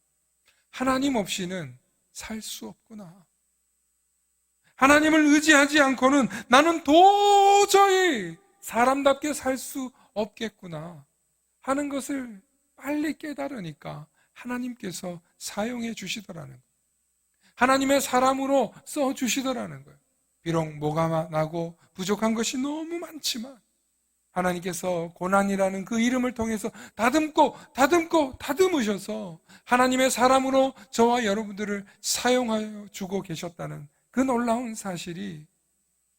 하나님 없이는 살 수 없구나. 하나님을 의지하지 않고는 나는 도저히 사람답게 살 수 없겠구나 하는 것을 빨리 깨달으니까 하나님께서 사용해 주시더라는 거예요. 하나님의 사람으로 써 주시더라는 거예요. 비록 뭐가 나고 부족한 것이 너무 많지만 하나님께서 고난이라는 그 이름을 통해서 다듬으셔서 하나님의 사람으로 저와 여러분들을 사용하여 주고 계셨다는 그 놀라운 사실이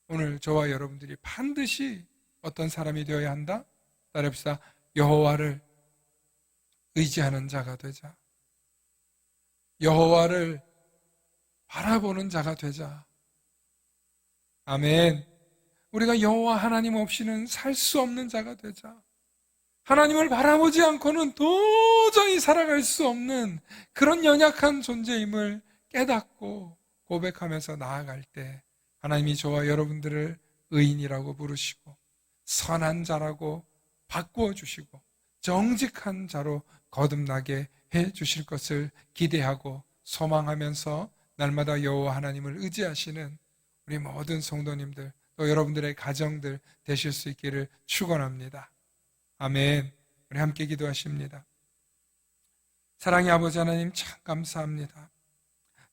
오늘 저와 여러분들이 반드시 어떤 사람이 되어야 한다? 따라합시다. 여호와를 의지하는 자가 되자. 여호와를 바라보는 자가 되자. 아멘. 우리가 여호와 하나님 없이는 살 수 없는 자가 되자. 하나님을 바라보지 않고는 도저히 살아갈 수 없는 그런 연약한 존재임을 깨닫고 고백하면서 나아갈 때 하나님이 저와 여러분들을 의인이라고 부르시고 선한 자라고 바꾸어 주시고 정직한 자로 거듭나게 해 주실 것을 기대하고 소망하면서 날마다 여호와 하나님을 의지하시는 우리 모든 성도님들, 또 여러분들의 가정들 되실 수 있기를 축원합니다. 아멘. 우리 함께 기도하십니다. 사랑의 아버지 하나님, 참 감사합니다.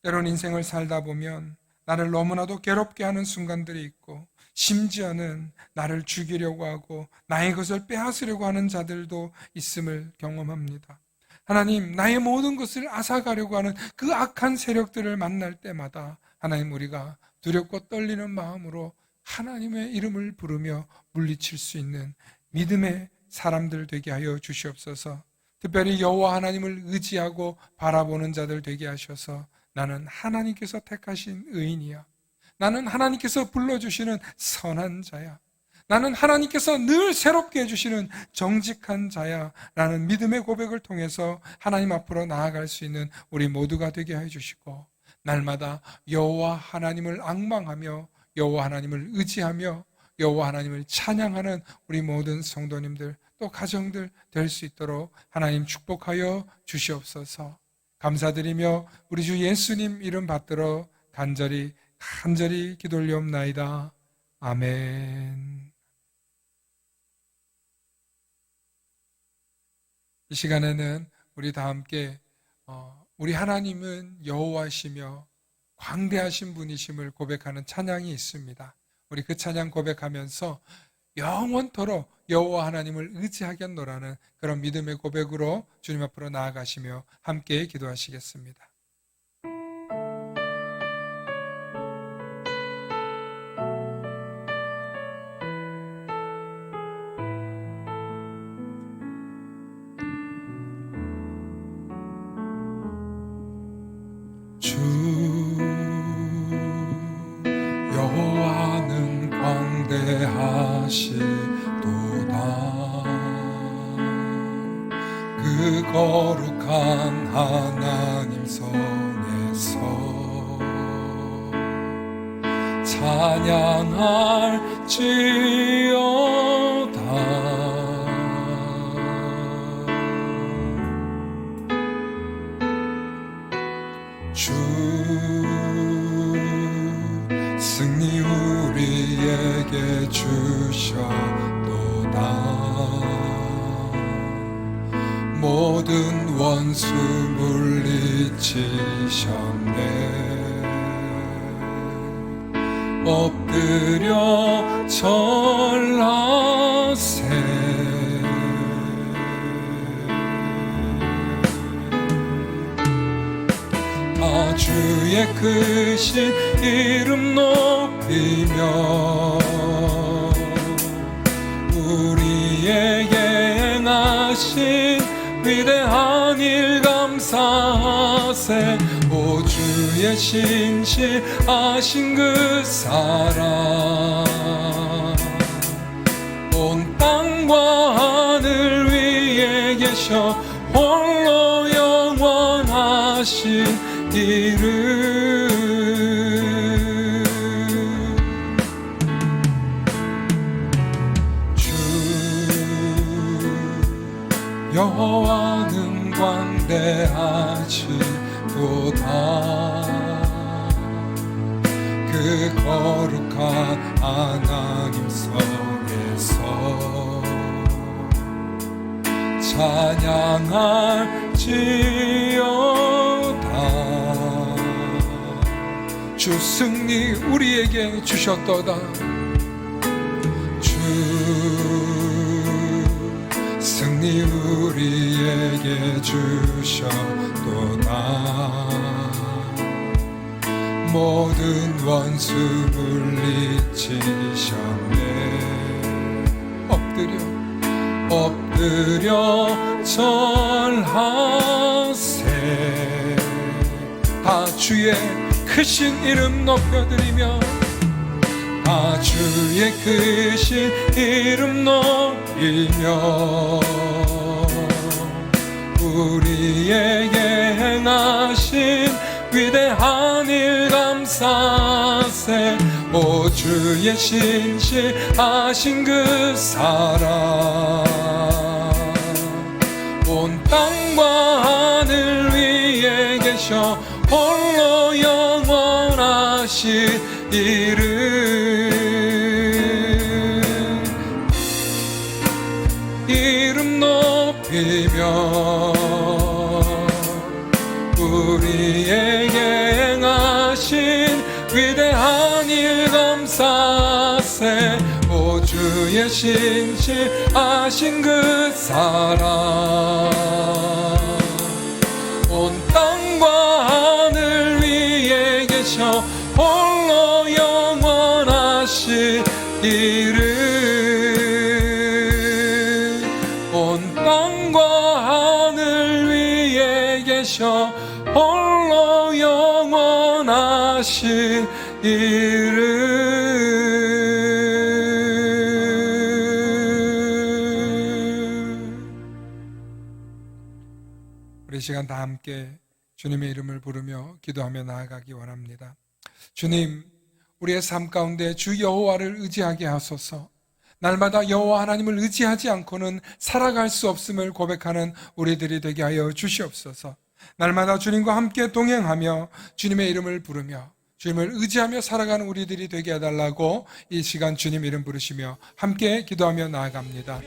때론 인생을 살다 보면 나를 너무나도 괴롭게 하는 순간들이 있고, 심지어는 나를 죽이려고 하고 나의 것을 빼앗으려고 하는 자들도 있음을 경험합니다. 하나님, 나의 모든 것을 앗아가려고 하는 그 악한 세력들을 만날 때마다 하나님, 우리가 두렵고 떨리는 마음으로 하나님의 이름을 부르며 물리칠 수 있는 믿음의 사람들 되게 하여 주시옵소서. 특별히 여호와 하나님을 의지하고 바라보는 자들 되게 하셔서 나는 하나님께서 택하신 의인이야. 나는 하나님께서 불러주시는 선한 자야. 나는 하나님께서 늘 새롭게 해주시는 정직한 자야 라는 믿음의 고백을 통해서 하나님 앞으로 나아갈 수 있는 우리 모두가 되게 해주시고, 날마다 여호와 하나님을 앙망하며 여호와 하나님을 의지하며 여호와 하나님을 찬양하는 우리 모든 성도님들, 또 가정들 될 수 있도록 하나님 축복하여 주시옵소서. 감사드리며 우리 주 예수님 이름 받들어 간절히 기도 올리옵나이다. '아멘' 이 시간에는 우리 다 함께 우리 하나님은 여호와시며 광대하신 분이심을 고백하는 찬양이 있습니다. 우리 그 찬양 고백하면서 영원토록 여호와 하나님을 의지하겠노라는 그런 믿음의 고백으로 주님 앞으로 나아가시며 함께 기도하시겠습니다. 주 여호와는 광대하시도다. 그 거룩한 하나님 성에서 찬양할지어다. 주 승리 우리에게 주셨도다. 모든 원수 물리치셨네. 엎드려 절하세. 주의 크신 이름 높이며 우리에게 행하신 위대한 일 감사하세. 오 주의 신실하신 그 사랑 온 땅과 하늘 위에 계셔 홀로 영원하신 이름. 주 여호와는 광대하시도다. 그 거룩한 하나님 성에서 찬양할지어다. 주 승리 우리에게 주셨도다. 주 승리 우리에게 주셨도다. 모든 원수 물리치셨네. 엎드려 절하세. 다 주의 크신 이름 높여드리며 다 주의 크신 이름 높이며 우리에게 행하신 위대한 일 감사세. 오 주의 신실하신 그 사랑 온 땅과 하늘 위에 계셔 홀로 영원하신 이름 높이며 우리에게 행하신 위대한 일 감사세. 오 주의 신실하신 그 사랑 온 땅과 하늘 위에 계셔 홀로 영원하신 이름. 온 땅과 하늘 위에 계셔 홀로 영원하신 이름. 우리 시간 다 함께 주님의 이름을 부르며 기도하며 나아가기 원합니다. 주님, 우리의 삶 가운데 주 여호와를 의지하게 하소서. 날마다 여호와 하나님을 의지하지 않고는 살아갈 수 없음을 고백하는 우리들이 되게 하여 주시옵소서. 날마다 주님과 함께 동행하며 주님의 이름을 부르며 주님을 의지하며 살아가는 우리들이 되게 해달라고 이 시간 주님 이름 부르시며 함께 기도하며 나아갑니다.